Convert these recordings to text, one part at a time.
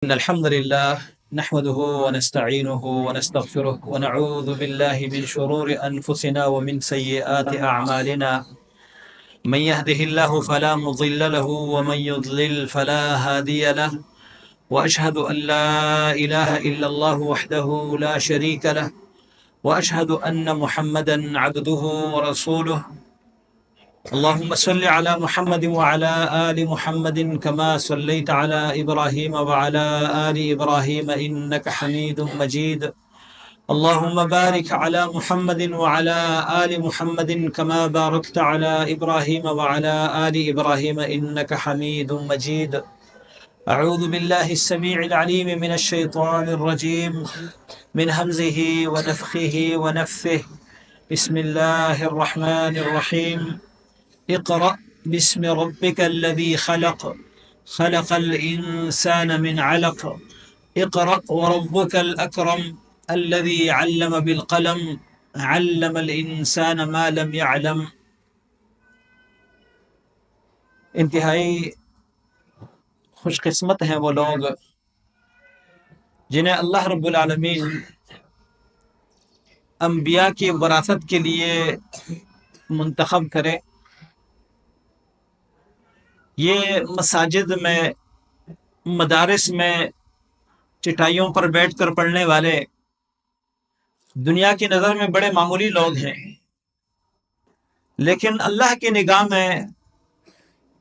إن الحمد لله نحمده ونستعينه ونستغفره ونعوذ بالله من شرور أنفسنا ومن سيئات أعمالنا. من يهده الله فلا مضل له ومن يضلل فلا هادي له، وأشهد أن لا إله إلا الله وحده لا شريك له، وأشهد أن محمدا عبده ورسوله. اللهم صل على محمد وعلى آل محمد كما صليت على إبراهيم وعلى آل إبراهيم إنك حميد مجيد. اللهم بارك على محمد وعلى آل محمد كما باركت على إبراهيم وعلى آل إبراهيم إنك حميد مجيد. أعوذ بالله السميع العليم من الشيطان الرجيم، من همزه ونفخه ونفثه. بسم الله الرحمن الرحيم. اقرأ باسم ربك الذي خلق، خلق الإنسان من علق. اقرأ وربك الأكرم الذي علم بالقلم، علم الإنسان ما لم يعلم. انتہائی خوش قسمت ہیں وہ لوگ جنہیں اللہ رب العالمین انبیاء کی وراثت کے لیے منتخب کرے۔ یہ مساجد میں، مدارس میں چٹائیوں پر بیٹھ کر پڑھنے والے دنیا کی نظر میں بڑے معمولی لوگ ہیں، لیکن اللہ کی نگاہ میں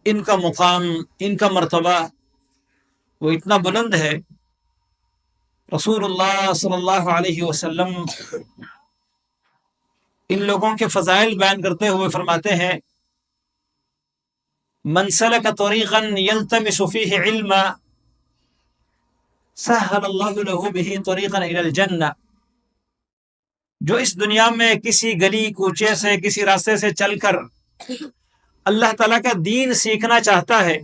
ان کا مقام، ان کا مرتبہ وہ اتنا بلند ہے۔ رسول اللہ صلی اللہ علیہ وسلم ان لوگوں کے فضائل بیان کرتے ہوئے فرماتے ہیں: من سلک طریقا یلتمس فیہ علما سہل اللہ لہ بہ طریقا الی الجنہ۔ جو اس دنیا میں کسی گلی کوچے سے، کسی راستے سے چل کر اللہ تعالیٰ کا دین سیکھنا چاہتا ہے،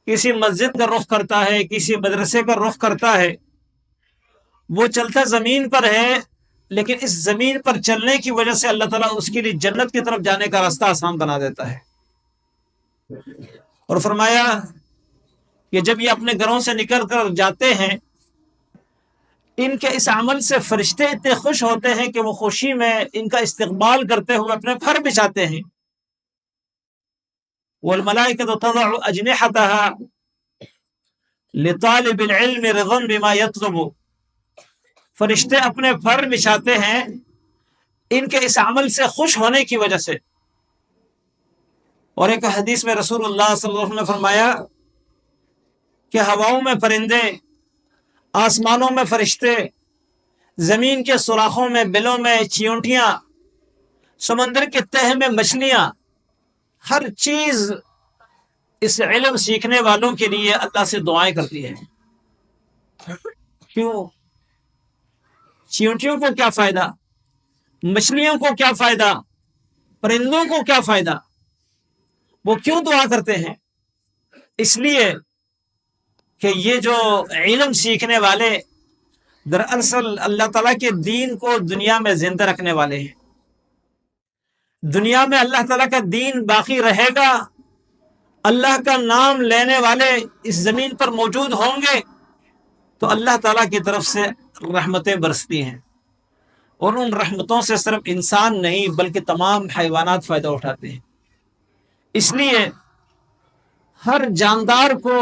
کسی مسجد کا رخ کرتا ہے، کسی مدرسے کا رخ کرتا ہے، وہ چلتا زمین پر ہے، لیکن اس زمین پر چلنے کی وجہ سے اللہ تعالیٰ اس کے لیے جنت کی طرف جانے کا راستہ آسان بنا دیتا ہے۔ اور فرمایا کہ جب یہ اپنے گھروں سے نکل کر جاتے ہیں، ان کے اس عمل سے فرشتے اتنے خوش ہوتے ہیں کہ وہ خوشی میں ان کا استقبال کرتے ہوئے اپنے پر بچھاتے ہیں۔ والملائکۃ تضع اجنحتها لطالب العلم رضا بما يطلب۔ فرشتے اپنے پر بچھاتے ہیں ان کے اس عمل سے خوش ہونے کی وجہ سے۔ اور ایک حدیث میں رسول اللہ صلی اللہ علیہ وسلم نے فرمایا کہ ہواؤں میں پرندے، آسمانوں میں فرشتے، زمین کے سوراخوں میں بلوں میں چیونٹیاں، سمندر کے تہ میں مچھلیاں، ہر چیز اس علم سیکھنے والوں کے لیے اللہ سے دعائیں کرتی ہے۔ کیوں؟ چیونٹیوں کو کیا فائدہ، مچھلیوں کو کیا فائدہ، پرندوں کو کیا فائدہ؟ وہ کیوں دعا کرتے ہیں؟ اس لیے کہ یہ جو علم سیکھنے والے دراصل اللہ تعالیٰ کے دین کو دنیا میں زندہ رکھنے والے ہیں۔ دنیا میں اللہ تعالیٰ کا دین باقی رہے گا، اللہ کا نام لینے والے اس زمین پر موجود ہوں گے تو اللہ تعالیٰ کی طرف سے رحمتیں برستی ہیں، اور ان رحمتوں سے صرف انسان نہیں بلکہ تمام حیوانات فائدہ اٹھاتے ہیں۔ اس لیے ہر جاندار کو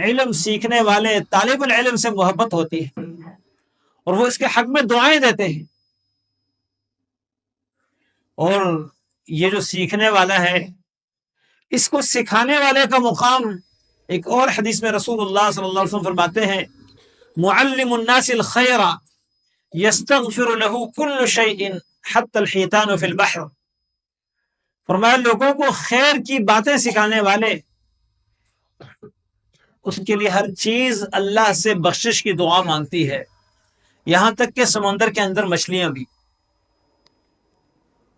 علم سیکھنے والے طالب العلم سے محبت ہوتی ہے، اور وہ اس کے حق میں دعائیں دیتے ہیں۔ اور یہ جو سیکھنے والا ہے، اس کو سکھانے والے کا مقام ایک اور حدیث میں رسول اللہ صلی اللہ علیہ وسلم فرماتے ہیں: معلم الناس الخیر یستغفر له کل شیء حتی الحیتان فی البحر۔ فرمایا لوگوں کو خیر کی باتیں سکھانے والے، اس کے لیے ہر چیز اللہ سے بخشش کی دعا مانگتی ہے، یہاں تک کہ سمندر کے اندر مچھلیاں بھی۔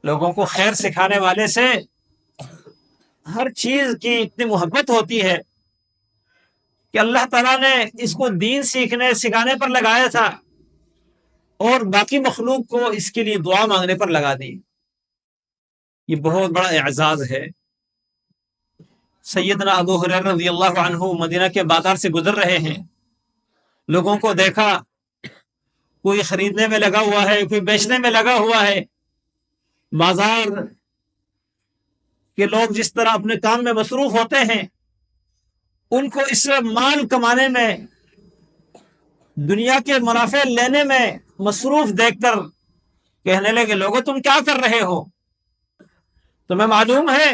لوگوں کو خیر سکھانے والے سے ہر چیز کی اتنی محبت ہوتی ہے کہ اللہ تعالیٰ نے اس کو دین سیکھنے سکھانے پر لگایا تھا، اور باقی مخلوق کو اس کے لیے دعا مانگنے پر لگا دی۔ یہ بہت بڑا اعزاز ہے۔ سیدنا ابو ہریرہ رضی اللہ عنہ مدینہ کے بازار سے گزر رہے ہیں، لوگوں کو دیکھا، کوئی خریدنے میں لگا ہوا ہے، کوئی بیچنے میں لگا ہوا ہے. بازار کے لوگ جس طرح اپنے کام میں مصروف ہوتے ہیں، ان کو اس میں مال کمانے میں، دنیا کے منافع لینے میں مصروف دیکھ کر کہنے لگے لوگوں تم کیا کر رہے ہو؟ تمہیں معلوم ہے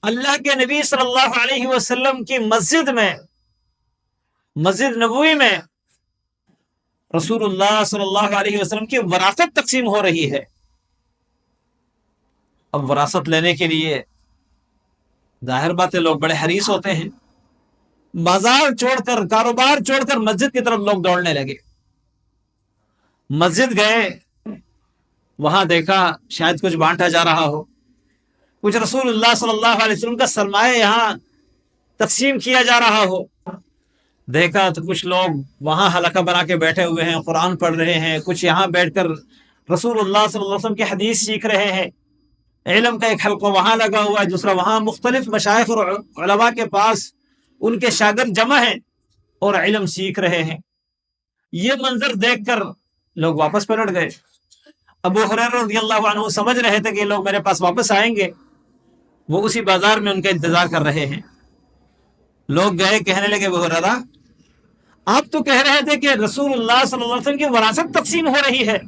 اللہ کے نبی صلی اللہ علیہ وسلم کی مسجد میں، مسجد نبوی میں رسول اللہ صلی اللہ علیہ وسلم کی وراثت تقسیم ہو رہی ہے. اب وراثت لینے کے لیے ظاہر بات ہے لوگ بڑے حریص ہوتے ہیں. بازار چھوڑ کر، کاروبار چھوڑ کر مسجد کی طرف لوگ دوڑنے لگے. مسجد گئے، وہاں دیکھا شاید کچھ بانٹا جا رہا ہو، کچھ رسول اللہ صلی اللہ علیہ وسلم کا سرمایہ یہاں تقسیم کیا جا رہا ہو. دیکھا تو کچھ لوگ وہاں حلقہ بنا کے بیٹھے ہوئے ہیں، قرآن پڑھ رہے ہیں، کچھ یہاں بیٹھ کر رسول اللہ صلی اللہ علیہ وسلم کی حدیث سیکھ رہے ہیں. علم کا ایک حلقہ وہاں لگا ہوا ہے، دوسرا وہاں. مختلف مشائخ اور علماء کے پاس ان کے شاگرد جمع ہیں اور علم سیکھ رہے ہیں. یہ منظر دیکھ کر لوگ واپس پلٹ گئے. ابو ہریرہ رضی اللہ عنہ سمجھ رہے تھے کہ یہ لوگ میرے پاس واپس آئیں گے، وہ اسی بازار میں ان کا انتظار کر رہے ہیں. لوگ گئے، کہنے لگے ابو ہریرہ آپ تو کہہ رہے تھے کہ رسول اللہ صلی اللہ علیہ وسلم کی وراثت تقسیم ہو رہی ہے،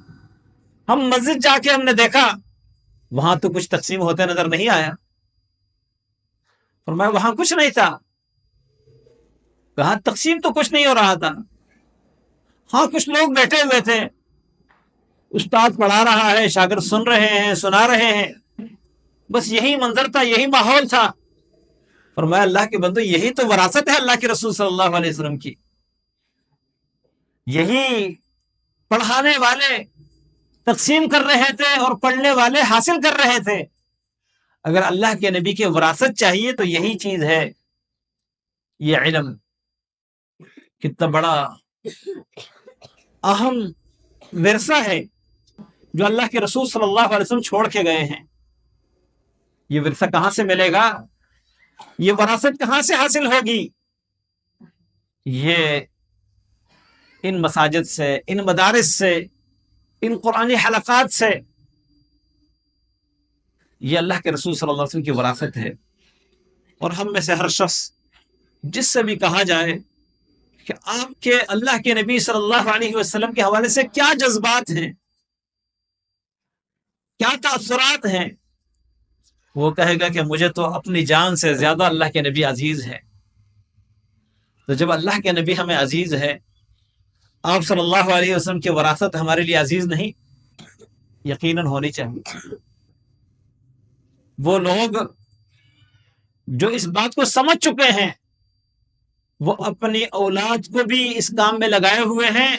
ہم مسجد جا کے ہم نے دیکھا وہاں تو کچھ تقسیم ہوتے نظر نہیں آیا. فرمایا وہاں کچھ نہیں تھا. کہا تقسیم تو کچھ نہیں ہو رہا تھا، ہاں کچھ لوگ بیٹھے ہوئے تھے، استاد پڑھا رہا ہے، شاگرد سن رہے ہیں، سنا رہے ہیں، بس یہی منظر تھا، یہی ماحول تھا. فرمایا اللہ کے بندو یہی تو وراثت ہے اللہ کے رسول صلی اللہ علیہ وسلم کی. یہی پڑھانے والے تقسیم کر رہے تھے اور پڑھنے والے حاصل کر رہے تھے. اگر اللہ کے نبی کی وراثت چاہیے تو یہی چیز ہے. یہ علم کتنا بڑا اہم ورثہ ہے جو اللہ کے رسول صلی اللہ علیہ وسلم چھوڑ کے گئے ہیں. یہ ورثہ کہاں سے ملے گا؟ یہ وراثت کہاں سے حاصل ہوگی؟ یہ ان مساجد سے، ان مدارس سے، ان قرآنی حلقات سے. یہ اللہ کے رسول صلی اللہ علیہ وسلم کی وراثت ہے. اور ہم میں سے ہر شخص جس سے بھی کہا جائے کہ آپ کے اللہ کے نبی صلی اللہ علیہ وسلم کے حوالے سے کیا جذبات ہیں، کیا تاثرات ہیں، وہ کہے گا کہ مجھے تو اپنی جان سے زیادہ اللہ کے نبی عزیز ہے. تو جب اللہ کے نبی ہمیں عزیز ہے، آپ صلی اللہ علیہ وسلم کی وراثت ہمارے لیے عزیز نہیں؟ یقیناً ہونی چاہیے. وہ لوگ جو اس بات کو سمجھ چکے ہیں وہ اپنی اولاد کو بھی اس کام میں لگائے ہوئے ہیں،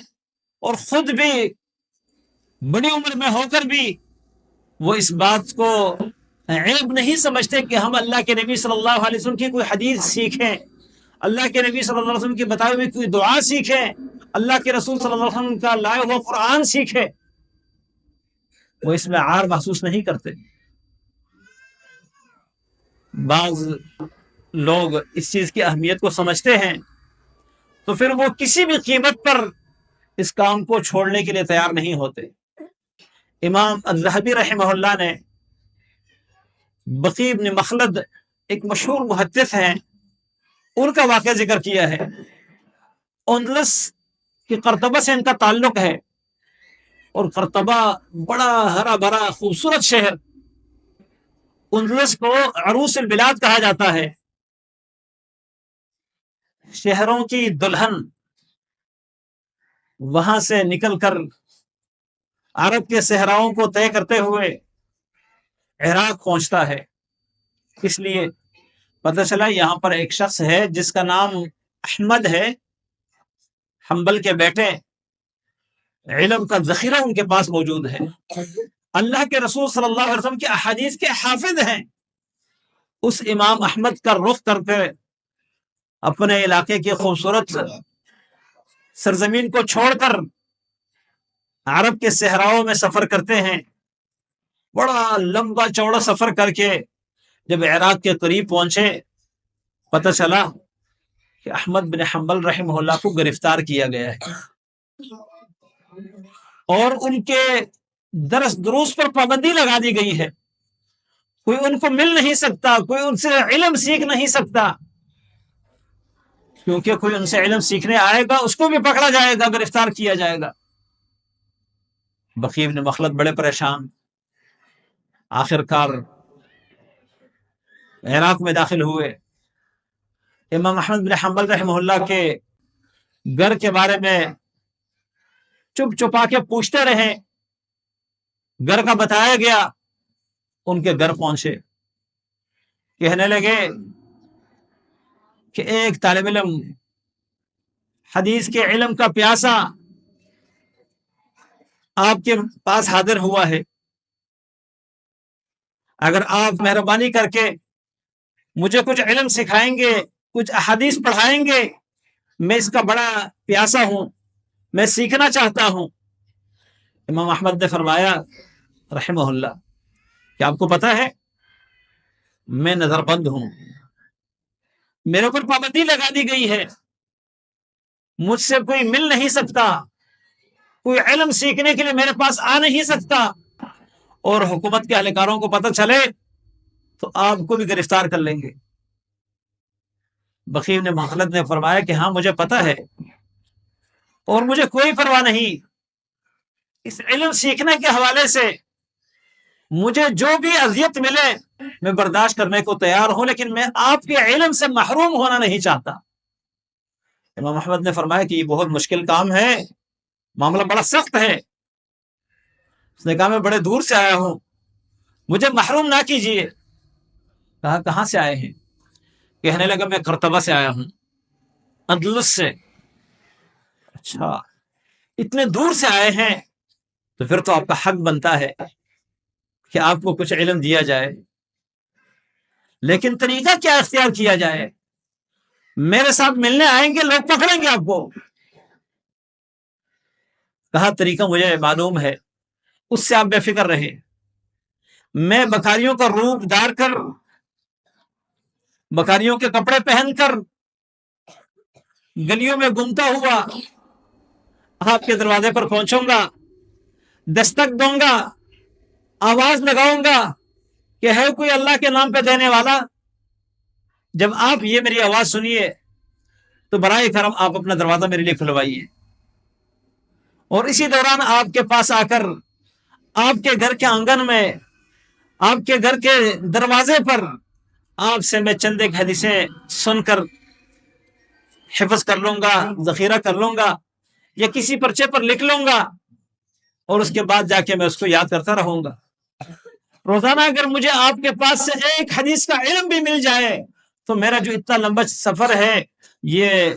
اور خود بھی بڑی عمر میں ہو کر بھی وہ اس بات کو عیب نہیں سمجھتے کہ ہم اللہ کے نبی صلی اللہ علیہ وسلم کی کوئی حدیث سیکھیں، اللہ کے نبی صلی اللہ علیہ وسلم کی بتائی ہوئی کوئی دعا سیکھیں، اللہ کے رسول صلی اللہ علیہ وسلم کا لائے ہوا قرآن سیکھیں. وہ اس میں عار محسوس نہیں کرتے. بعض لوگ اس چیز کی اہمیت کو سمجھتے ہیں تو پھر وہ کسی بھی قیمت پر اس کام کو چھوڑنے کے لیے تیار نہیں ہوتے. امام الذہبی رحمہ اللہ نے بقی بن مخلد ایک مشہور محدث ہیں، ان کا واقعہ ذکر کیا ہے. اندلس کی قرطبہ سے ان کا تعلق ہے، اور قرطبہ بڑا ہرا بھرا خوبصورت شہر. اندلس کو عروس البلاد کہا جاتا ہے، شہروں کی دلہن. وہاں سے نکل کر عرب کے صحراؤں کو طے کرتے ہوئے عراق پہنچتا ہے. اس لیے پتہ چلا یہاں پر ایک شخص ہے جس کا نام احمد ہے، حنبل کے بیٹے. علم کا ذخیرہ ان کے پاس موجود ہے، اللہ کے رسول صلی اللہ علیہ وسلم کے احادیث کے حافظ ہیں. اس امام احمد کا رخ کر کے اپنے علاقے کی خوبصورت سرزمین کو چھوڑ کر عرب کے صحراؤں میں سفر کرتے ہیں. بڑا لمبا چوڑا سفر کر کے جب عراق کے قریب پہنچے، پتہ چلا کہ احمد بن حنبل رحمہ اللہ کو گرفتار کیا گیا ہے اور ان کے درس دروس پر پابندی لگا دی گئی ہے، کوئی ان کو مل نہیں سکتا، کوئی ان سے علم سیکھ نہیں سکتا، کیونکہ کوئی ان سے علم سیکھنے آئے گا اس کو بھی پکڑا جائے گا، گرفتار کیا جائے گا۔ بقی بن مخلد بڑے پریشان، آخر کار عراق میں داخل ہوئے، امام احمد بن حنبل رحمہ اللہ کے گھر کے بارے میں چپ چپا کے پوچھتے رہے، گھر کا بتایا گیا، ان کے گھر پہنچے، کہنے لگے کہ ایک طالب علم حدیث کے علم کا پیاسا آپ کے پاس حاضر ہوا ہے، اگر آپ مہربانی کر کے مجھے کچھ علم سکھائیں گے، کچھ احادیث پڑھائیں گے، میں اس کا بڑا پیاسا ہوں، میں سیکھنا چاہتا ہوں۔ امام احمد نے فرمایا رحمہ اللہ کہ آپ کو پتہ ہے میں نظر بند ہوں، میرے اوپر پابندی لگا دی گئی ہے، مجھ سے کوئی مل نہیں سکتا، کوئی علم سیکھنے کے لیے میرے پاس آ نہیں سکتا، اور حکومت کے اہلکاروں کو پتہ چلے تو آپ کو بھی گرفتار کر لیں گے۔ بقی بن مخلد نے فرمایا کہ ہاں مجھے پتہ ہے اور مجھے کوئی پرواہ نہیں، اس علم سیکھنے کے حوالے سے مجھے جو بھی اذیت ملے میں برداشت کرنے کو تیار ہوں، لیکن میں آپ کے علم سے محروم ہونا نہیں چاہتا۔ امام احمد نے فرمایا کہ یہ بہت مشکل کام ہے، معاملہ بڑا سخت ہے۔ اس نے کہا میں بڑے دور سے آیا ہوں، مجھے محروم نہ کیجیے۔ کہا کہاں سے آئے ہیں؟ کہنے لگا میں قرطبہ سے آیا ہوں، اندلس سے۔ اچھا اتنے دور سے آئے ہیں تو پھر تو آپ کا حق بنتا ہے کہ آپ کو کچھ علم دیا جائے، لیکن طریقہ کیا اختیار کیا جائے؟ میرے ساتھ ملنے آئیں گے لوگ، پکڑیں گے آپ کو۔ کہا طریقہ مجھے معلوم ہے، اس سے آپ بے فکر رہے، میں بکاریوں کا روپ دار کر، بکاریوں کے کپڑے پہن کر گلیوں میں گھومتا ہوا آپ کے دروازے پر پہنچوں گا، دستک دوں گا، آواز لگاؤں گا کہ ہے کوئی اللہ کے نام پہ دینے والا؟ جب آپ یہ میری آواز سنیے تو برائے کرم آپ اپنا دروازہ میرے لیے کھلوائیے، اور اسی دوران آپ کے پاس آ کر آپ کے گھر کے آنگن میں، آپ کے گھر کے دروازے پر آپ سے میں چند ایک حدیثیں سن کر حفظ کر لوں گا، ذخیرہ کر لوں گا، یا کسی پرچے پر لکھ لوں گا، اور اس کے بعد جا کے میں اس کو یاد کرتا رہوں گا۔ روزانہ اگر مجھے آپ کے پاس سے ایک حدیث کا علم بھی مل جائے تو میرا جو اتنا لمبا سفر ہے یہ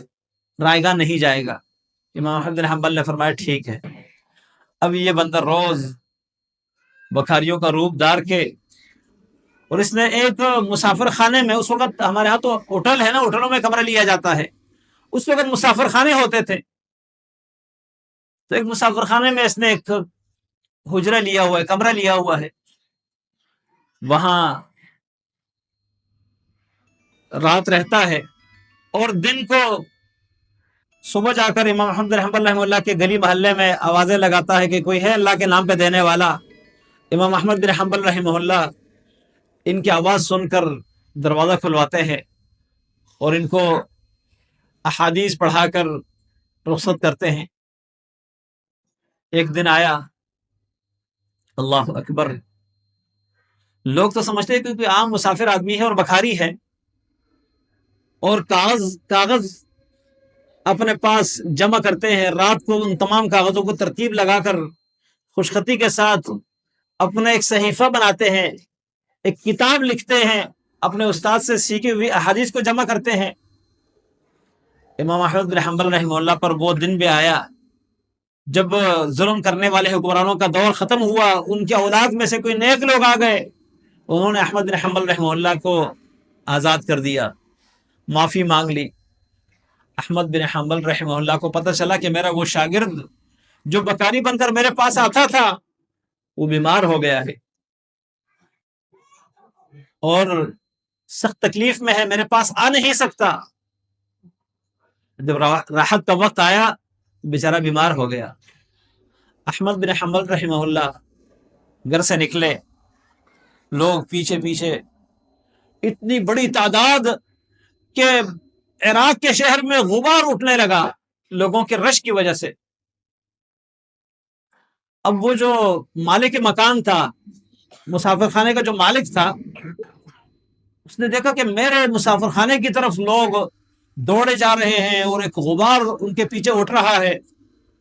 رائے گاہ نہیں جائے گا۔ امام احمد بن حنبل نے فرمایا ٹھیک ہے۔ اب یہ بندہ روز بکھاریوں کا روپ دار کے، اور اس نے ایک مسافر خانے میں، اس وقت ہمارے ہاں تو ہوٹل ہے نا، ہوٹلوں میں کمرہ لیا جاتا ہے، اس وقت مسافر خانے ہوتے تھے، تو ایک مسافر خانے میں اس نے ایک حجرہ لیا ہوا ہے، کمرہ لیا ہوا ہے، وہاں رات رہتا ہے، اور دن کو صبح جا کر امام احمد بن حنبل رحمہ اللہ کے گلی محلے میں آوازیں لگاتا ہے کہ کوئی ہے اللہ کے نام پہ دینے والا۔ امام احمد بن حنبل رحمہ اللہ ان کی آواز سن کر دروازہ کھلواتے ہیں اور ان کو احادیث پڑھا کر رخصت کرتے ہیں۔ ایک دن آیا، اللہ اکبر، لوگ تو سمجھتے ہیں کہ کوئی عام مسافر آدمی ہے اور بکھاری ہے، اور کاغذ اپنے پاس جمع کرتے ہیں، رات کو ان تمام کاغذوں کو ترتیب لگا کر خوشخطی کے ساتھ اپنا ایک صحیفہ بناتے ہیں، ایک کتاب لکھتے ہیں، اپنے استاد سے سیکھی ہوئی احادیث کو جمع کرتے ہیں۔ امام احمد بن حنبل رحمہ اللہ پر وہ دن بھی آیا جب ظلم کرنے والے حکمرانوں کا دور ختم ہوا، ان کے اولاد میں سے کوئی نیک لوگ آ گئے، انہوں نے احمد بن حنبل رحمہ اللہ کو آزاد کر دیا، معافی مانگ لی۔ احمد بن حنبل رحمہ اللہ کو پتہ چلا کہ میرا وہ شاگرد جو بکاری بن کر میرے پاس آتا تھا وہ بیمار ہو گیا ہے اور سخت تکلیف میں ہے، میرے پاس آ نہیں سکتا۔ جب راحت کا وقت آیا بیچارہ بیمار ہو گیا. احمد بن حنبل رحمہ اللہ گھر سے نکلے، لوگ پیچھے پیچھے، اتنی بڑی تعداد کہ عراق کے شہر میں غبار اٹھنے لگا لوگوں کے رش کی وجہ سے. اب وہ جو مالک مکان تھا، مسافر خانے کا جو مالک تھا، اس نے دیکھا کہ میرے مسافر خانے کی طرف لوگ دوڑے جا رہے ہیں اور ایک غبار ان کے پیچھے اٹھ رہا ہے.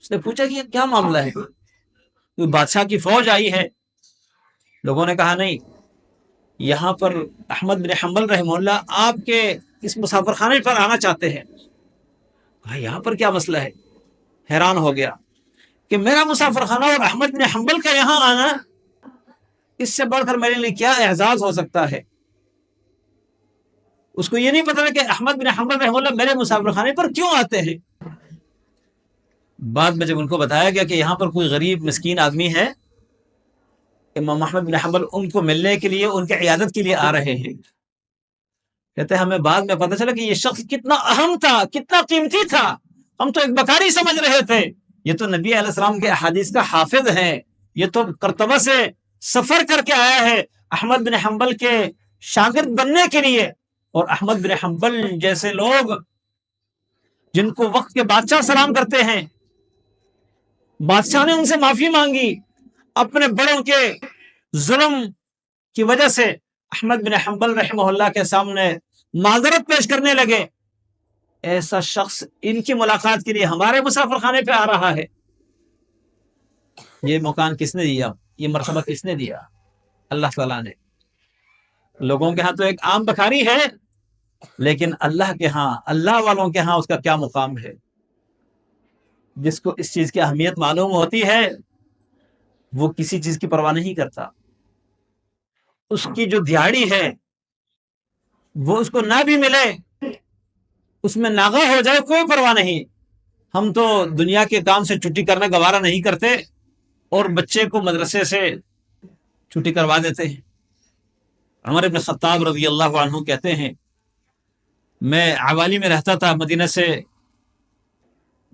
اس نے پوچھا کہ یہ کیا معاملہ ہے، کوئی بادشاہ کی فوج آئی ہے؟ لوگوں نے کہا نہیں، یہاں پر احمد بن حنبل رحمہ اللہ آپ کے اس مسافر خانے پر آنا چاہتے ہیں. کہا یہاں پر کیا مسئلہ ہے؟ حیران ہو گیا کہ میرا مسافر خانہ اور احمد بن حنبل کا یہاں آنا، اس سے بڑھ کر میرے لیے کیا اعزاز ہو سکتا ہے. اس کو یہ نہیں پتا کہ احمد بن حنبل رحمہ اللہ میرے مسافر خانے پر کیوں آتے ہیں. بعد میں جب ان کو بتایا گیا کہ یہاں پر کوئی غریب مسکین آدمی ہے، امام احمد بن حنبل ان کو ملنے کے لیے، ان کی عیادت کے لیے آ رہے ہیں. کہتے ہیں ہمیں بعد میں پتہ چلا کہ یہ شخص کتنا اہم تھا، کتنا قیمتی تھا. ہم تو ایک بکاری سمجھ رہے تھے، یہ تو نبی علیہ السلام کے احادیث کا حافظ ہے، یہ تو کرتبہ سے سفر کر کے آیا ہے احمد بن حنبل کے شاگرد بننے کے لیے. اور احمد بن حنبل جیسے لوگ جن کو وقت کے بادشاہ سلام کرتے ہیں، بادشاہ نے ان سے معافی مانگی اپنے بڑوں کے ظلم کی وجہ سے. احمد بن حنبل رحمہ اللہ کے سامنے معذرت پیش کرنے لگے. ایسا شخص ان کی ملاقات کے لیے ہمارے مسافر خانے پہ آ رہا ہے. یہ مکان کس نے دیا؟ یہ مرتبہ کس نے دیا؟ اللہ تعالیٰ نے. لوگوں کے ہاں تو ایک عام بکاری ہے، لیکن اللہ کے ہاں، اللہ والوں کے ہاں اس کا کیا مقام ہے. جس کو اس چیز کی اہمیت معلوم ہوتی ہے وہ کسی چیز کی پرواہ نہیں کرتا. اس کی جو دیہڑی ہے وہ اس کو نہ بھی ملے، اس میں ناغہ ہو جائے، کوئی پرواہ نہیں. ہم تو دنیا کے کام سے چھٹی کرنا گوارا نہیں کرتے اور بچے کو مدرسے سے چھٹی کروا دیتے ہیں. عمر بن خطاب رضی اللہ عنہ کہتے ہیں میں عوالی میں رہتا تھا،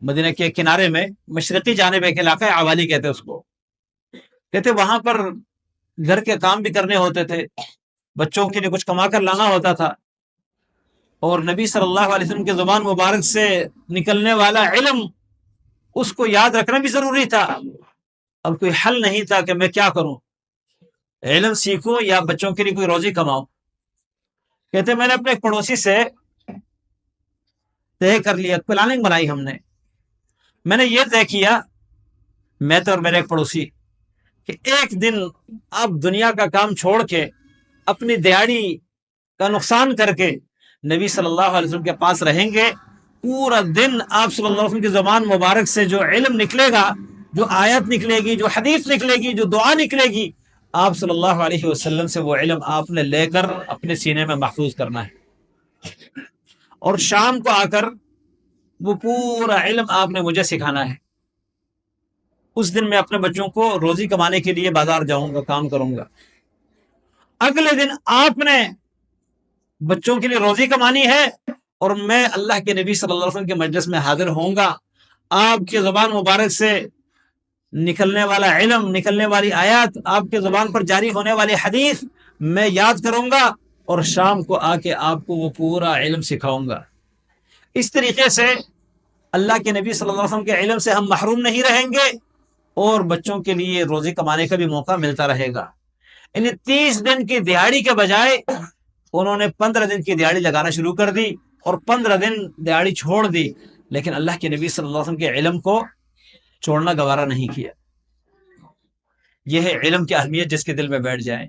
مدینہ کے کنارے میں، مشرقی جانب ایک علاقہ ہے، عوالی کہتے اس کو. کہتے وہاں پر گھر کے کام بھی کرنے ہوتے تھے، بچوں کے لیے کچھ کما کر لانا ہوتا تھا، اور نبی صلی اللہ علیہ وسلم کے زبان مبارک سے نکلنے والا علم اس کو یاد رکھنا بھی ضروری تھا. اب کوئی حل نہیں تھا کہ میں کیا کروں، علم سیکھوں یا بچوں کے لیے کوئی روزی کماؤں. کہتے میں نے اپنے ایک پڑوسی سے طے کر لیا، پلاننگ بنائی ہم نے. میں نے یہ طے کیا، میں تو اور میرے ایک پڑوسی، کہ ایک دن آپ دنیا کا کام چھوڑ کے اپنی دیہڑی کا نقصان کر کے نبی صلی اللہ علیہ وسلم کے پاس رہیں گے. پورا دن آپ صلی اللہ علیہ وسلم کی زبان مبارک سے جو علم نکلے گا، جو آیت نکلے گی، جو حدیث نکلے گی، جو دعا نکلے گی، آپ صلی اللہ علیہ وسلم سے وہ علم آپ نے لے کر اپنے سینے میں محفوظ کرنا ہے. اور شام کو آ کر وہ پورا علم آپ نے مجھے سکھانا ہے. اس دن میں اپنے بچوں کو روزی کمانے کے لیے بازار جاؤں گا، کام کروں گا. اگلے دن آپ نے بچوں کے لیے روزی کمانی ہے اور میں اللہ کے نبی صلی اللہ علیہ وسلم کے مجلس میں حاضر ہوں گا. آپ کی زبان مبارک سے نکلنے والا علم، نکلنے والی آیات، آپ کے زبان پر جاری ہونے والی حدیث میں یاد کروں گا اور شام کو آ کے آپ کو وہ پورا علم سکھاؤں گا. اس طریقے سے اللہ کے نبی صلی اللہ علیہ وسلم کے علم سے ہم محروم نہیں رہیں گے اور بچوں کے لیے روزی کمانے کا بھی موقع ملتا رہے گا. یعنی 30 دن کی دیہڑی کے بجائے انہوں نے 15 دن کی دیہڑی لگانا شروع کر دی اور 15 دن دیہڑی چھوڑ دی، لیکن اللہ کے نبی صلی اللہ علیہ وسلم کے علم کو چھوڑنا گوارا نہیں کیا. یہ ہے علم کی اہمیت جس کے دل میں بیٹھ جائے.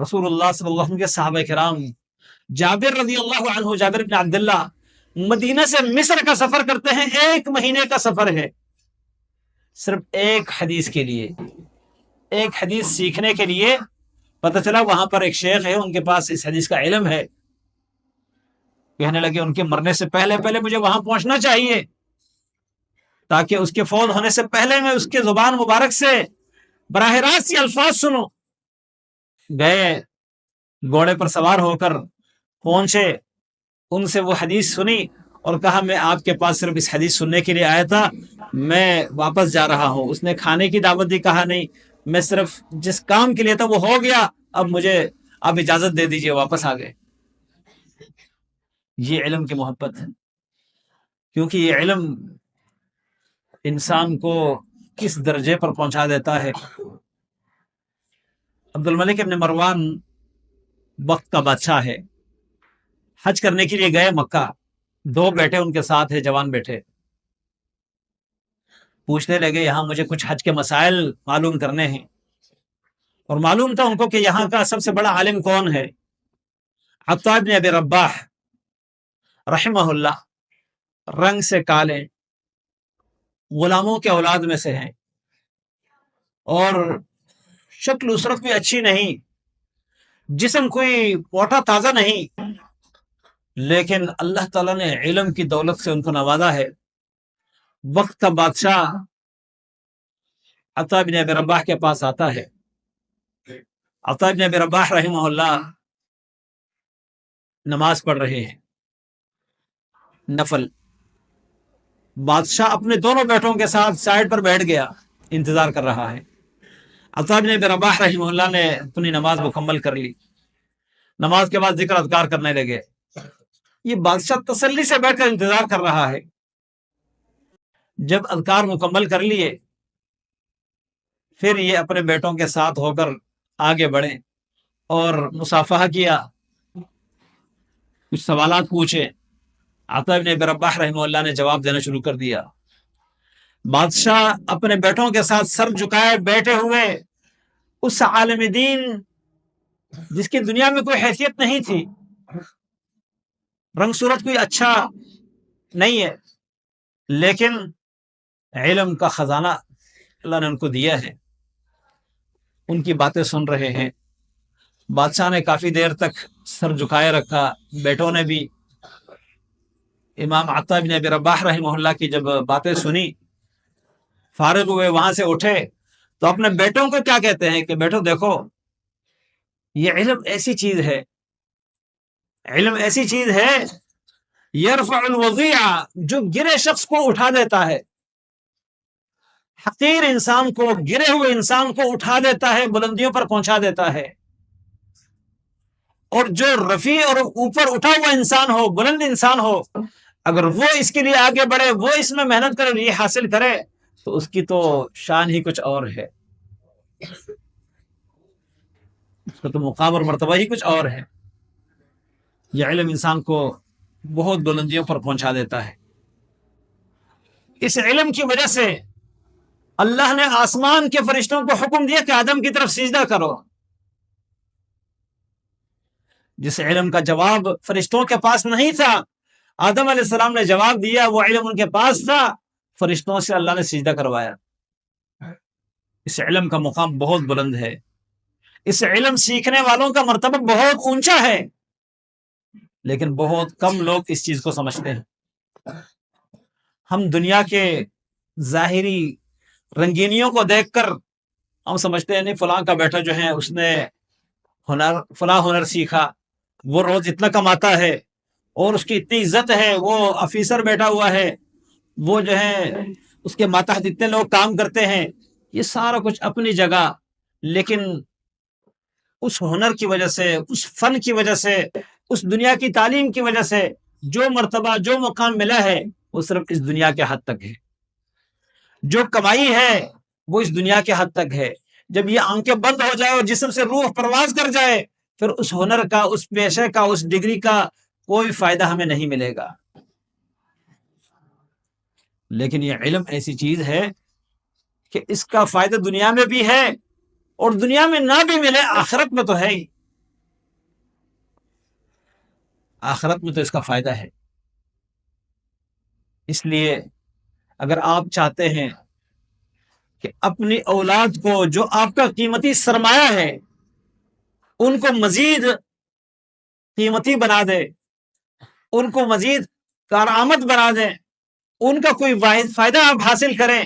رسول اللہ صلی اللہ علیہ وسلم کے صحابہ کرام، جابر رضی اللہ عنہ، جابر بن عبداللہ مدینہ سے مصر کا سفر کرتے ہیں. 1 مہینے کا سفر ہے، صرف ایک حدیث کے لیے، ایک حدیث سیکھنے کے لیے. پتہ چلا وہاں پر ایک شیخ ہے، ان کے پاس اس حدیث کا علم ہے. کہنے لگے ان کے مرنے سے پہلے مجھے وہاں پہنچنا چاہیے تاکہ اس کے فوت ہونے سے پہلے میں اس کے زبان مبارک سے براہ راست یہ الفاظ سنوں. گئے، گھوڑے پر سوار ہو کر پہنچے ان سے وہ حدیث سنی اور کہا میں آپ کے پاس صرف اس حدیث سننے کے لیے آیا تھا، میں واپس جا رہا ہوں۔ اس نے کھانے کی دعوت دی، کہا نہیں، میں صرف جس کام کے لیے تھا وہ ہو گیا، اب مجھے آپ اجازت دے دیجئے، واپس آ گئے۔ یہ علم کی محبت ہے، کیونکہ یہ علم انسان کو کس درجے پر پہنچا دیتا ہے۔ عبد الملک ابن مروان وقت کا بادشاہ ہے، حج کرنے کے لیے گئے مکہ، 2 بیٹے ان کے ساتھ ہے، جوان بیٹے، پوچھنے لگے یہاں مجھے کچھ حج کے مسائل معلوم کرنے ہیں، اور معلوم تھا ان کو کہ یہاں کا سب سے بڑا عالم کون ہے، عطا بن ابی رباح رحمہ اللہ، رنگ سے کالے، غلاموں کے اولاد میں سے ہیں، اور شکل و صورت بھی اچھی نہیں، جسم کوئی موٹا تازہ نہیں، لیکن اللہ تعالیٰ نے علم کی دولت سے ان کو نوازا ہے۔ وقت کا بادشاہ عطا بن ابی رباح کے پاس آتا ہے۔ عطا بن ابی رباح رحمہ اللہ نماز پڑھ رہے ہیں نفل، بادشاہ اپنے دونوں بیٹوں کے ساتھ سائڈ پر بیٹھ گیا، انتظار کر رہا ہے۔ عطا بن ابی رباح رحمہ اللہ نے اپنی نماز مکمل کر لی، نماز کے بعد ذکر اذکار کرنے لگے۔ یہ بادشاہ تسلی سے بیٹھ کر انتظار کر رہا ہے۔ جب اذکار مکمل کر لیے، پھر یہ اپنے بیٹوں کے ساتھ ہو کر آگے بڑھے اور مصافحہ کیا، کچھ سوالات پوچھے۔ عطا بن ابی رباح رحمہ اللہ نے جواب دینا شروع کر دیا۔ بادشاہ اپنے بیٹوں کے ساتھ سر جھکائے بیٹھے ہوئے اس عالم دین جس کی دنیا میں کوئی حیثیت نہیں تھی، رنگ صورت کوئی اچھا نہیں ہے، لیکن علم کا خزانہ اللہ نے ان کو دیا ہے، ان کی باتیں سن رہے ہیں۔ بادشاہ نے کافی دیر تک سر جھکائے رکھا، بیٹوں نے بھی۔ امام عطا بن ابی رباح رحمہ اللہ کی جب باتیں سنی، فارغ ہوئے، وہاں سے اٹھے تو اپنے بیٹوں کو کیا کہتے ہیں کہ بیٹو دیکھو، یہ علم ایسی چیز ہے، علم ایسی چیز ہے یرفع الوضیع، جو گرے شخص کو اٹھا دیتا ہے، حقیر انسان کو، گرے ہوئے انسان کو اٹھا دیتا ہے، بلندیوں پر پہنچا دیتا ہے۔ اور جو رفیع اور اوپر اٹھا ہوا انسان ہو، بلند انسان ہو، اگر وہ اس کے لیے آگے بڑھے، وہ اس میں محنت کرے، یہ حاصل کرے، تو اس کی تو شان ہی کچھ اور ہے، اس کا تو مقام اور مرتبہ ہی کچھ اور ہے۔ یہ علم انسان کو بہت بلندیوں پر پہنچا دیتا ہے۔ اس علم کی وجہ سے اللہ نے آسمان کے فرشتوں کو حکم دیا کہ آدم کی طرف سجدہ کرو۔ جس علم کا جواب فرشتوں کے پاس نہیں تھا، آدم علیہ السلام نے جواب دیا، وہ علم ان کے پاس تھا، فرشتوں سے اللہ نے سجدہ کروایا۔ اس علم کا مقام بہت بلند ہے، اس علم سیکھنے والوں کا مرتبہ بہت اونچا ہے، لیکن بہت کم لوگ اس چیز کو سمجھتے ہیں۔ ہم دنیا کے ظاہری رنگینیوں کو دیکھ کر ہم سمجھتے ہیں نہیں فلاں کا بیٹا جو ہے اس نے فلاں ہنر سیکھا، وہ روز اتنا کماتا ہے اور اس کی اتنی عزت ہے، وہ آفیسر بیٹھا ہوا ہے، وہ جو ہے اس کے ماتحت اتنے لوگ کام کرتے ہیں۔ یہ سارا کچھ اپنی جگہ، لیکن اس ہنر کی وجہ سے، اس فن کی وجہ سے، اس دنیا کی تعلیم کی وجہ سے جو مرتبہ، جو مقام ملا ہے، وہ صرف اس دنیا کے حد تک ہے۔ جو کمائی ہے وہ اس دنیا کے حد تک ہے۔ جب یہ آنکھیں بند ہو جائے اور جسم سے روح پرواز کر جائے، پھر اس ہنر کا، اس پیشے کا، اس ڈگری کا کوئی فائدہ ہمیں نہیں ملے گا۔ لیکن یہ علم ایسی چیز ہے کہ اس کا فائدہ دنیا میں بھی ہے، اور دنیا میں نہ بھی ملے آخرت میں تو ہے ہی، آخرت میں تو اس کا فائدہ ہے۔ اس لیے اگر آپ چاہتے ہیں کہ اپنی اولاد کو، جو آپ کا قیمتی سرمایہ ہے، ان کو مزید قیمتی بنا دے، ان کو مزید کارآمد بنا دیں، ان کا کوئی واحد فائدہ آپ حاصل کریں،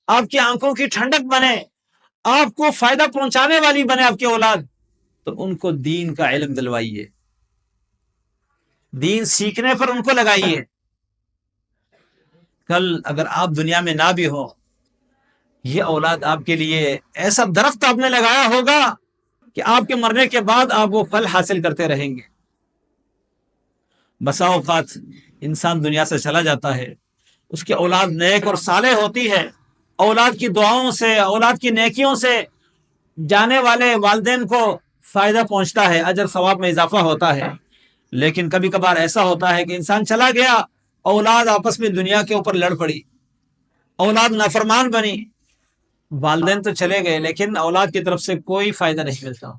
آپ کی آنکھوں کی ٹھنڈک بنے، آپ کو فائدہ پہنچانے والی بنے آپ کی اولاد، تو ان کو دین کا علم دلوائیے۔ دین سیکھنے پر ان کو لگائیے. کل اگر آپ دنیا میں نہ بھی ہو، یہ اولاد آپ کے لیے ایسا درخت آپ نے لگایا ہوگا کہ آپ کے مرنے کے بعد آپ وہ پھل حاصل کرتے رہیں گے. بسا اوقات انسان دنیا سے چلا جاتا ہے، اس کی اولاد نیک اور صالح ہوتی ہے، اولاد کی دعاؤں سے، اولاد کی نیکیوں سے جانے والے والدین کو فائدہ پہنچتا ہے، اجر ثواب میں اضافہ ہوتا ہے. لیکن کبھی کبھار ایسا ہوتا ہے کہ انسان چلا گیا، اولاد آپس میں دنیا کے اوپر لڑ پڑی، اولاد نافرمان بنی، والدین تو چلے گئے لیکن اولاد کی طرف سے کوئی فائدہ نہیں ملتا.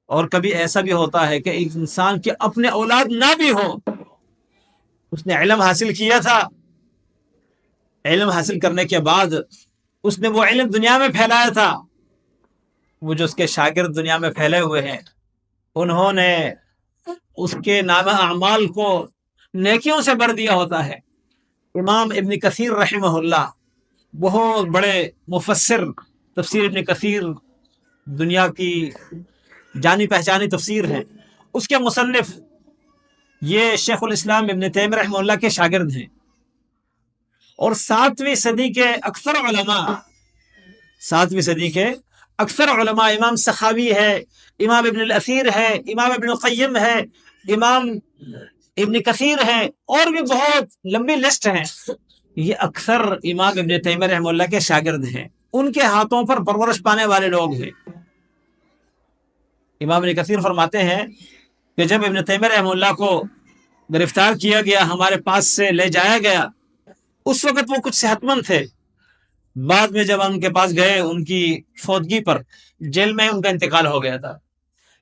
اور کبھی ایسا بھی ہوتا ہے کہ ایک انسان کی اپنے اولاد نہ بھی ہو، اس نے علم حاصل کیا تھا، علم حاصل کرنے کے بعد اس نے وہ علم دنیا میں پھیلایا تھا، وہ جو اس کے شاگرد دنیا میں پھیلے ہوئے ہیں انہوں نے اس کے نام اعمال کو نیکیوں سے بھر دیا ہوتا ہے. امام ابن کثیر رحمہ اللہ، بہت بڑے مفسر، تفسیر ابن کثیر دنیا کی جانی پہچانی تفسیر ہے، اس کے مصنف یہ شیخ الاسلام ابن تیمیہ رحمہ اللہ کے شاگرد ہیں. اور 7ویں صدی کے اکثر علماء امام سخاوی ہے، امام ابن الاثیر ہے، امام ابن القیم ہے، امام ابن کثیر ہے، اور بھی بہت لمبی لسٹ ہے، یہ اکثر امام ابن تیمیہ رحمہ اللہ کے شاگرد ہیں، ان کے ہاتھوں پر پرورش پانے والے لوگ ہیں. امام ابن کثیر فرماتے ہیں کہ جب ابن تیمیہ رحمہ اللہ کو گرفتار کیا گیا، ہمارے پاس سے لے جایا گیا، اس وقت وہ کچھ صحت مند تھے. بعد میں جب ان کے پاس گئے، ان کی فوتگی پر جیل میں ان کا انتقال ہو گیا تھا.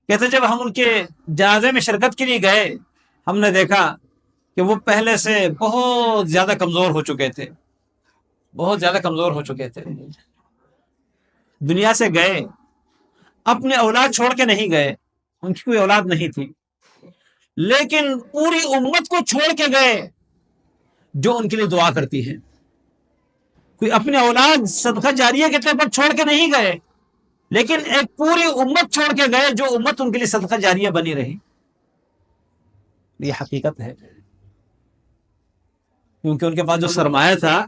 کہتے جب ہم ان کے جنازے میں شرکت کے لیے گئے، ہم نے دیکھا کہ وہ پہلے سے بہت زیادہ کمزور ہو چکے تھے. دنیا سے گئے، اپنے اولاد چھوڑ کے نہیں گئے، ان کی کوئی اولاد نہیں تھی، لیکن پوری امت کو چھوڑ کے گئے جو ان کے لیے دعا کرتی ہے. کوئی اپنے اولاد صدقہ جاریہ کے طور پر چھوڑ کے نہیں گئے، لیکن ایک پوری امت چھوڑ کے گئے جو امت ان کے لیے صدقہ جاریہ بنی رہی. یہ حقیقت ہے، کیونکہ ان کے پاس جو سرمایہ تھا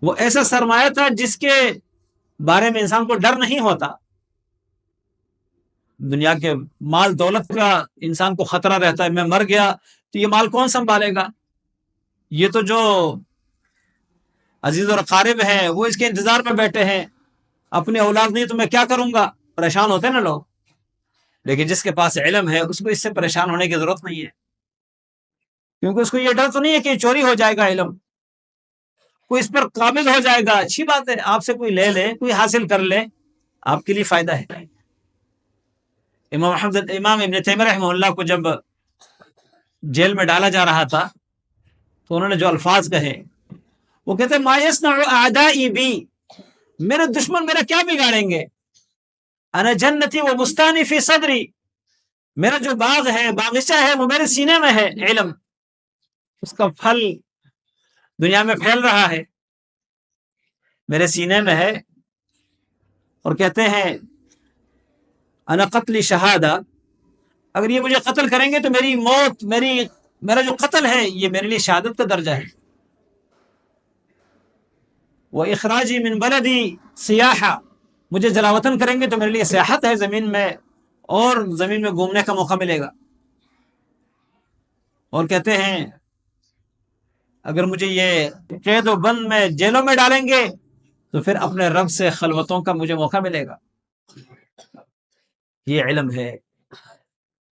وہ ایسا سرمایہ تھا جس کے بارے میں انسان کو ڈر نہیں ہوتا. دنیا کے مال دولت کا انسان کو خطرہ رہتا ہے، میں مر گیا تو یہ مال کون سنبھالے گا، یہ تو جو عزیز اور اقارب ہیں وہ اس کے انتظار میں بیٹھے ہیں، اپنی اولاد نہیں تو میں کیا کروں گا، پریشان ہوتے ہیں نا لوگ. لیکن جس کے پاس علم ہے اس کو اس سے پریشان ہونے کی ضرورت نہیں ہے، کیونکہ اس کو یہ ڈر تو نہیں ہے کہ چوری ہو جائے گا علم، کوئی اس پر قابض ہو جائے گا. اچھی بات ہے، آپ سے کوئی لے لے، کوئی حاصل کر لے، آپ کے لیے فائدہ ہے. امام ابن تیمیہ رحمہ اللہ کو جب جیل میں ڈالا جا رہا تھا تو انہوں نے جو الفاظ کہے، وہ کہتے ما یصنع اعدائی بی، میرے دشمن میرا کیا بگاڑیں گے، انا جنتی و بستانی فی صدری، میرا جو باغ ہے، باغیچہ ہے، وہ میرے سینے میں ہے، علم، اس کا پھل دنیا میں پھیل رہا ہے، میرے سینے میں ہے. اور کہتے ہیں انا قتل شہادہ، اگر یہ مجھے قتل کریں گے تو میری موت، میرا جو قتل ہے یہ میرے لیے شہادت کا درجہ ہے. وہ اخراجی من بلدی سیاحہ، مجھے جلاوطن کریں گے تو میرے لیے سیاحت ہے زمین میں، اور زمین میں گھومنے کا موقع ملے گا. اور کہتے ہیں اگر مجھے یہ قید و بند میں جیلوں میں ڈالیں گے تو پھر اپنے رب سے خلوتوں کا مجھے موقع ملے گا. یہ علم ہے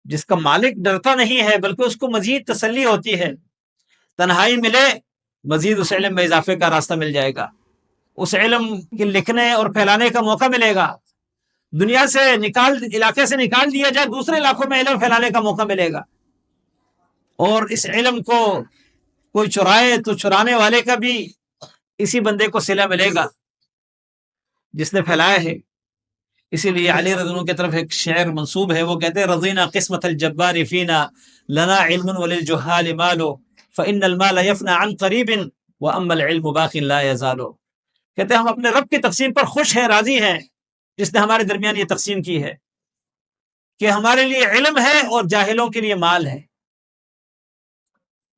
جس کا مالک ڈرتا نہیں ہے، بلکہ اس کو مزید تسلی ہوتی ہے. تنہائی ملے، مزید اس علم میں اضافے کا راستہ مل جائے گا، اس علم کے لکھنے اور پھیلانے کا موقع ملے گا. دنیا سے علاقے سے نکال دیا جائے، دوسرے علاقوں میں علم پھیلانے کا موقع ملے گا. اور اس علم کو کوئی چرائے تو چرانے والے کا بھی اسی بندے کو صلہ ملے گا جس نے پھیلایا ہے. اسی لیے علی رضی اللہ عنہ کی طرف ایک شعر منسوب ہے، وہ کہتے ہیں رضینا قسمت الجبار فینا لنا علم وللجہال مال فإن المال يفنى عن قریب واما العلم باق لا يزال. کہتے ہیں ہم اپنے رب کی تقسیم پر خوش ہیں، راضی ہیں جس نے ہمارے درمیان یہ تقسیم کی ہے. کہ ہمارے لیے علم ہے اور جاہلوں کے لیے مال ہے.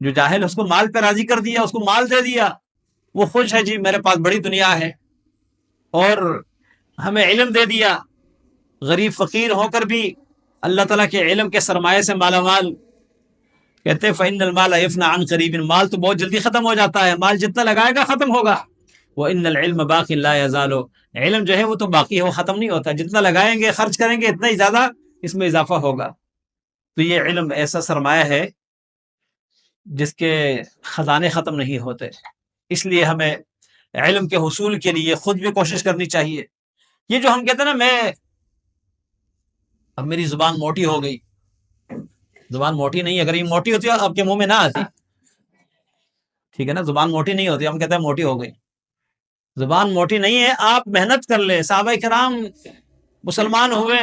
جو جاہل اس کو مال پہ راضی کر دیا، اس کو مال دے دیا، وہ خوش ہے جی میرے پاس بڑی دنیا ہے، اور ہمیں علم دے دیا. غریب فقیر ہو کر بھی اللہ تعالیٰ کے علم کے سرمایہ سے مالا مال. کہتے ہیں فَإِنَّ الْمَالَ يَفْنَى عَنْ قَرِيبٍ، مال تو بہت جلدی ختم ہو جاتا ہے، مال جتنا لگائے گا ختم ہوگا. وَإِنَّ الْعِلْمَ بَاقٍ لَا يَزَالُ، علم جو ہے وہ تو باقی ہے، وہ ختم نہیں ہوتا، جتنا لگائیں گے خرچ کریں گے اتنا ہی زیادہ اس میں اضافہ ہوگا. تو یہ علم ایسا سرمایہ ہے جس کے خزانے ختم نہیں ہوتے. اس لیے ہمیں علم کے حصول کے لیے خود بھی کوشش کرنی چاہیے. یہ جو ہم کہتے ہیں نا میں اب میری زبان موٹی ہو گئی، زبان موٹی نہیں، اگر یہ موٹی ہوتی ہے آپ کے منہ میں نہ آتی، ٹھیک ہے نا، زبان موٹی نہیں ہوتی، ہم کہتے ہیں موٹی ہو گئی. زبان موٹی نہیں ہے، آپ محنت کر لیں. صحابہ کرام مسلمان ہوئے،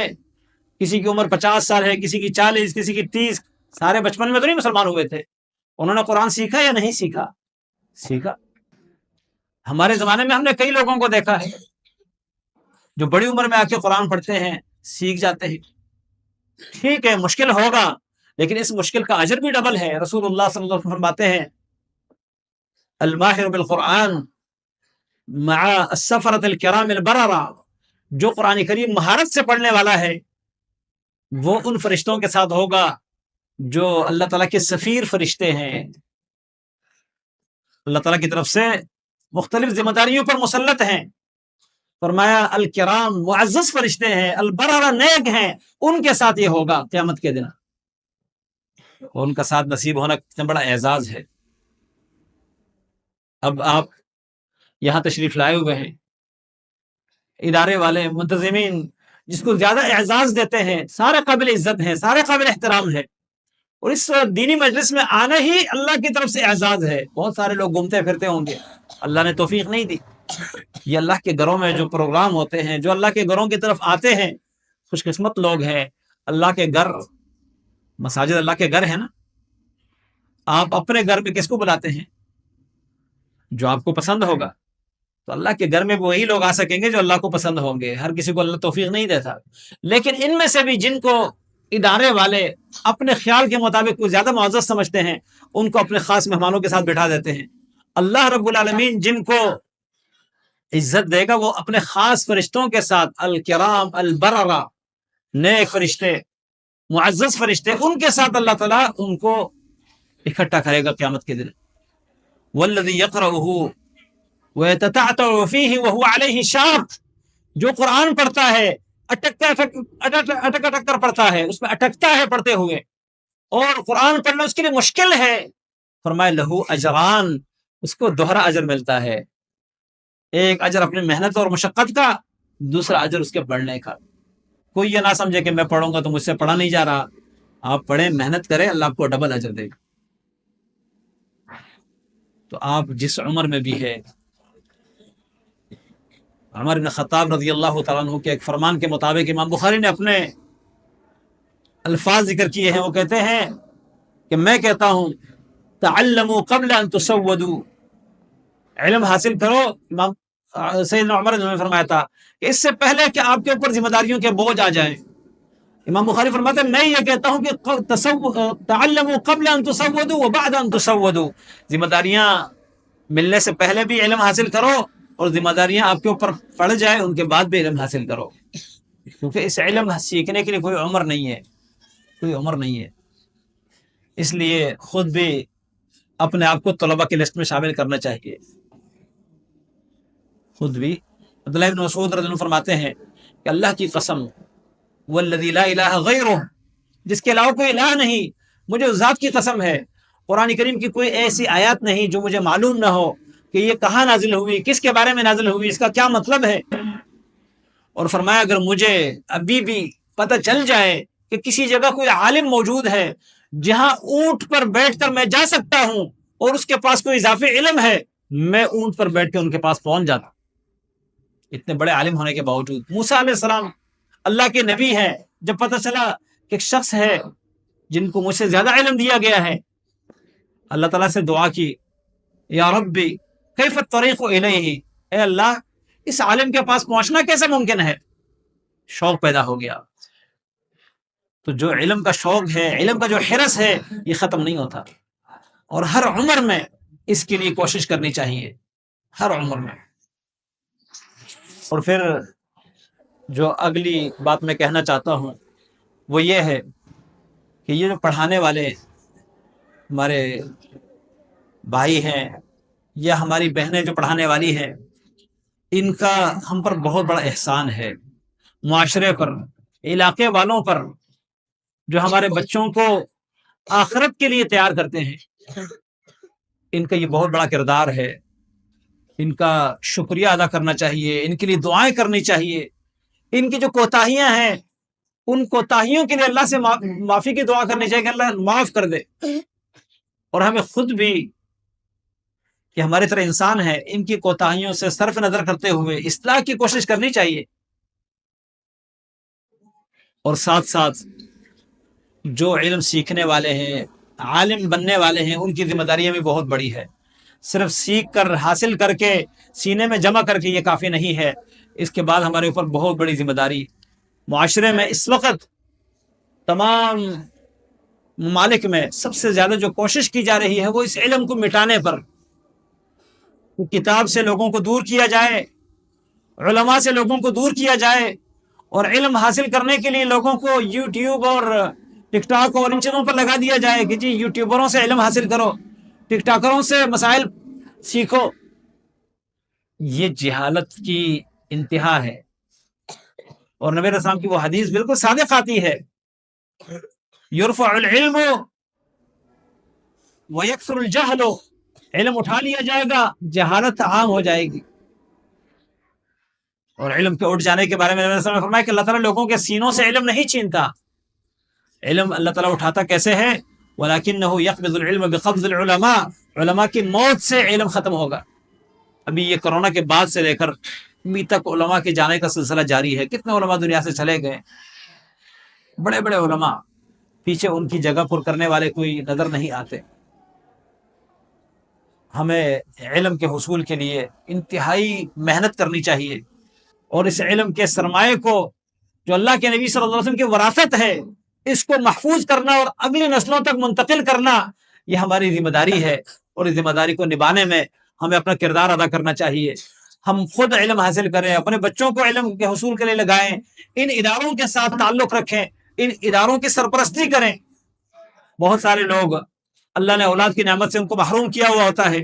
کسی کی عمر 50 سال ہے، کسی کی 40، کسی کی 30، سارے بچپن میں تو نہیں مسلمان ہوئے تھے. انہوں نے قرآن سیکھا یا نہیں سیکھا؟ سیکھا. ہمارے زمانے میں ہم نے کئی لوگوں کو دیکھا ہے جو بڑی عمر میں آ کے قرآن پڑھتے ہیں، سیکھ جاتے ہیں. ٹھیک ہے مشکل ہوگا، لیکن اس مشکل کا اجر بھی ڈبل ہے. رسول اللہ صلی اللہ علیہ وسلم فرماتے ہیں الماہر بالقرآن مع السفرۃ الکرام البررہ، جو قرآن کریم مہارت سے پڑھنے والا ہے وہ ان فرشتوں کے ساتھ ہوگا جو اللہ تعالیٰ کے سفیر فرشتے ہیں، اللہ تعالیٰ کی طرف سے مختلف ذمہ داریوں پر مسلط ہیں. فرمایا الکرام معزز فرشتے ہیں، البررہ نیک ہیں، ان کے ساتھ یہ ہوگا قیامت کے دن. اور ان کا ساتھ نصیب ہونا کتنا بڑا اعزاز ہے. اب آپ یہاں تشریف لائے ہوئے ہیں، ادارے والے منتظمین جس کو زیادہ اعزاز دیتے ہیں، سارے قابل عزت ہیں، سارے قابل احترام ہیں، اور اس دینی مجلس میں آنا ہی اللہ کی طرف سے اعزاز ہے. بہت سارے لوگ گھومتے پھرتے ہوں گے، اللہ نے توفیق نہیں دی. یہ اللہ کے گھروں میں جو پروگرام ہوتے ہیں، جو اللہ کے گھروں کی طرف آتے ہیں، خوش قسمت لوگ ہیں. اللہ کے گھر، مساجد اللہ کے گھر ہے نا. آپ اپنے گھر میں کس کو بلاتے ہیں؟ جو آپ کو پسند ہوگا. تو اللہ کے گھر میں وہی لوگ آ سکیں گے جو اللہ کو پسند ہوں گے. ہر کسی کو اللہ توفیق نہیں دیتا، لیکن ان میں سے بھی جن کو ادارے والے اپنے خیال کے مطابق کوئی زیادہ معزز سمجھتے ہیں، ان کو اپنے خاص مہمانوں کے ساتھ بٹھا دیتے ہیں. اللہ رب العالمین جن کو عزت دے گا وہ اپنے خاص فرشتوں کے ساتھ، الکرام البررہ، نیک فرشتے، معزز فرشتے، ان کے ساتھ اللہ تعالیٰ ان کو اکٹھا کرے گا قیامت کے دن. والذی یقرأہ ویتتعتع فیہ وہو علیہ شاق، جو قرآن پڑھتا ہے اٹک کر پڑھتا ہے، اس میں اٹکتا ہے پڑھتے ہوئے، اور قرآن پڑھنا اس کے لیے مشکل ہے. فرمائے لہو اجران، اس کو دوہرا اجر ملتا ہے. ایک اجر اپنی محنت اور مشقت کا، دوسرا اجر اس کے پڑھنے کا. کوئی یہ نہ سمجھے کہ میں پڑھوں گا تو مجھ سے پڑھا نہیں جا رہا. آپ پڑھیں، محنت کریں، اللہ آپ کو ڈبل اجر دے گا. تو آپ جس عمر میں بھی ہے، عمر بن خطاب رضی اللہ تعالیٰ عنہ کے ایک فرمان کے مطابق امام بخاری نے اپنے الفاظ ذکر کیے ہیں. وہ کہتے ہیں کہ میں کہتا ہوں تعلموا قبل ان تسودوا، علم حاصل کرو. امام سیدنا عمر نے فرمایا تھا کہ اس سے پہلے کہ آپ کے اوپر ذمہ داریوں کے بوجھ آ جائیں. امام بخاری فرماتے ہیں میں یہ کہتا ہوں کہ تعلموا قبل ان تسودوا وبعد ان تسودوا، ذمہ داریاں ملنے سے پہلے بھی علم حاصل کرو، اور ذمہ داریاں آپ کے اوپر پڑ جائیں ان کے بعد بھی علم حاصل کرو. کیونکہ اس علم سیکھنے کے لیے کوئی عمر نہیں ہے، کوئی عمر نہیں ہے. اس لیے خود بھی اپنے آپ کو طلباء کی لسٹ میں شامل کرنا چاہیے. خود بھی عبداللہ بن مسعود رضی اللہ عنہ فرماتے ہیں کہ اللہ کی قسم والذی لا الہ غیرہ، جس کے علاوہ کوئی الہ نہیں، مجھے اس ذات کی قسم ہے، قرآن کریم کی کوئی ایسی آیات نہیں جو مجھے معلوم نہ ہو کہ یہ کہاں نازل ہوئی، کس کے بارے میں نازل ہوئی، اس کا کیا مطلب ہے. اور فرمایا اگر مجھے ابھی بھی پتہ چل جائے کہ کسی جگہ کوئی عالم موجود ہے جہاں اونٹ پر بیٹھ کر میں جا سکتا ہوں اور اس کے پاس کوئی اضافی علم ہے، میں اونٹ پر بیٹھ کے ان کے پاس پہنچ جاتا. اتنے بڑے عالم ہونے کے باوجود. موسیٰ علیہ السلام اللہ کے نبی ہے، جب پتہ چلا کہ ایک شخص ہے جن کو مجھ سے زیادہ علم دیا گیا ہے، اللہ تعالیٰ سے دعا کی یا ربی کیف الطریق الیہ، اے اللہ اس عالم کے پاس پہنچنا کیسے ممکن ہے. شوق پیدا ہو گیا. تو جو علم کا شوق ہے، علم کا جو حرص ہے، یہ ختم نہیں ہوتا، اور ہر عمر میں اس کے لیے کوشش کرنی چاہیے، ہر عمر میں۔ اور پھر جو اگلی بات میں کہنا چاہتا ہوں وہ یہ ہے کہ یہ جو پڑھانے والے ہمارے بھائی ہیں یا ہماری بہنیں جو پڑھانے والی ہیں، ان کا ہم پر بہت بڑا احسان ہے، معاشرے پر، علاقے والوں پر، جو ہمارے بچوں کو آخرت کے لیے تیار کرتے ہیں۔ ان کا یہ بہت بڑا کردار ہے، ان کا شکریہ ادا کرنا چاہیے، ان کے لیے دعائیں کرنی چاہیے۔ ان کی جو کوتاہیاں ہیں، ان کوتاہیوں کے لیے اللہ سے معافی کی دعا کرنی چاہیے کہ اللہ معاف کر دے، اور ہمیں خود بھی کہ ہمارے طرح انسان ہیں، ان کی کوتاہیوں سے صرف نظر کرتے ہوئے اصلاح کی کوشش کرنی چاہیے۔ اور ساتھ ساتھ جو علم سیکھنے والے ہیں، عالم بننے والے ہیں، ان کی ذمہ داریاں بھی بہت بڑی ہے۔ صرف سیکھ کر، حاصل کر کے، سینے میں جمع کر کے یہ کافی نہیں ہے، اس کے بعد ہمارے اوپر بہت بڑی ذمہ داری۔ معاشرے میں اس وقت تمام ممالک میں سب سے زیادہ جو کوشش کی جا رہی ہے وہ اس علم کو مٹانے پر، کتاب سے لوگوں کو دور کیا جائے، علماء سے لوگوں کو دور کیا جائے، اور علم حاصل کرنے کے لیے لوگوں کو یوٹیوب اور ٹک ٹاک اور ان چیزوں پر لگا دیا جائے کہ جی یوٹیوبروں سے علم حاصل کرو، ٹک ٹاکروں سے مسائل سیکھو۔ یہ جہالت کی انتہا ہے، اور نبی علیہ السلام کی وہ حدیث بالکل صادق آتی ہے، یرفع العلم ویکثر الجہل، علم اٹھا لیا جائے گا، جہالت عام ہو جائے گی۔ اور علم کے اٹھ جانے کے بارے میں نبی علیہ السلام نے فرمایا کہ اللہ تعالیٰ لوگوں کے سینوں سے علم نہیں چھینتا۔ علم اللہ تعالیٰ اٹھاتا کیسے ہے؟ وَلَكِنَّهُ يَقْبِضُ الْعِلْمَ بِقَبْضِ الْعُلَمَاء، علماء کی موت سے علم ختم ہوگا۔ ابھی یہ کرونا کے بعد سے لے کر ابھی تک علماء کے جانے کا سلسلہ جاری ہے، کتنے علماء دنیا سے چلے گئے، بڑے بڑے علماء، پیچھے ان کی جگہ پر کرنے والے کوئی نظر نہیں آتے۔ ہمیں علم کے حصول کے لیے انتہائی محنت کرنی چاہیے، اور اس علم کے سرمایہ کو جو اللہ کے نبی صلی اللہ علیہ وسلم کی وراثت ہے، اس کو محفوظ کرنا اور اگلی نسلوں تک منتقل کرنا، یہ ہماری ذمہ داری ہے، اور اس ذمہ داری کو نبھانے میں ہمیں اپنا کردار ادا کرنا چاہیے۔ ہم خود علم حاصل کریں، اپنے بچوں کو علم کے حصول کے لیے لگائیں، ان اداروں کے ساتھ تعلق رکھیں، ان اداروں کی سرپرستی کریں۔ بہت سارے لوگ اللہ نے اولاد کی نعمت سے ان کو محروم کیا ہوا ہوتا ہے،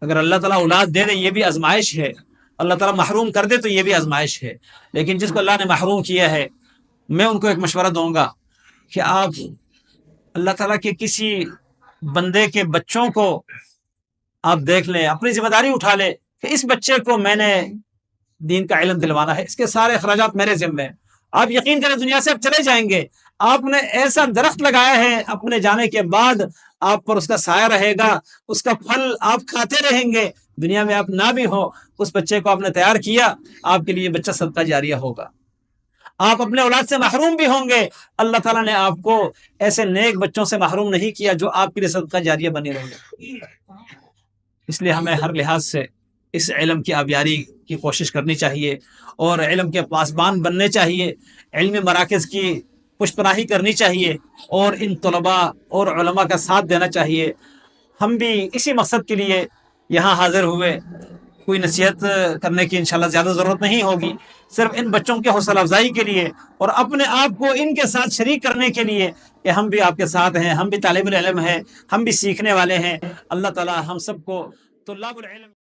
اگر اللہ تعالیٰ اولاد دے دے یہ بھی آزمائش ہے، اللہ تعالیٰ محروم کر دے تو یہ بھی آزمائش ہے، لیکن جس کو اللہ نے محروم کیا ہے، میں ان کو ایک مشورہ دوں گا کہ آپ اللہ تعالیٰ کے کسی بندے کے بچوں کو آپ دیکھ لیں، اپنی ذمہ داری اٹھا لیں کہ اس بچے کو میں نے دین کا علم دلوانا ہے، اس کے سارے اخراجات میرے ذمہ ہیں۔ آپ یقین کریں دنیا سے اب چلے جائیں گے، آپ نے ایسا درخت لگایا ہے، اپنے جانے کے بعد آپ پر اس کا سایہ رہے گا، اس کا پھل آپ کھاتے رہیں گے، دنیا میں آپ نہ بھی ہو، اس بچے کو آپ نے تیار کیا، آپ کے لیے بچہ صدقہ جاریہ ہوگا۔ آپ اپنے اولاد سے محروم بھی ہوں گے، اللہ تعالیٰ نے آپ کو ایسے نیک بچوں سے محروم نہیں کیا جو آپ کے لیے صدقہ جاریہ بنے رہیں گے۔ اس لیے ہمیں ہر لحاظ سے اس علم کی آبیاری کی کوشش کرنی چاہیے، اور علم کے پاسبان بننے چاہیے، علمی مراکز کی پشت پناہی کرنی چاہیے، اور ان طلباء اور علماء کا ساتھ دینا چاہیے۔ ہم بھی اسی مقصد کے لیے یہاں حاضر ہوئے، کوئی نصیحت کرنے کی انشاءاللہ زیادہ ضرورت نہیں ہوگی، صرف ان بچوں کے حوصلہ افزائی کے لیے اور اپنے آپ کو ان کے ساتھ شریک کرنے کے لیے کہ ہم بھی آپ کے ساتھ ہیں، ہم بھی طالب العلم ہیں، ہم بھی سیکھنے والے ہیں۔ اللہ تعالی ہم سب کو طلاب العلم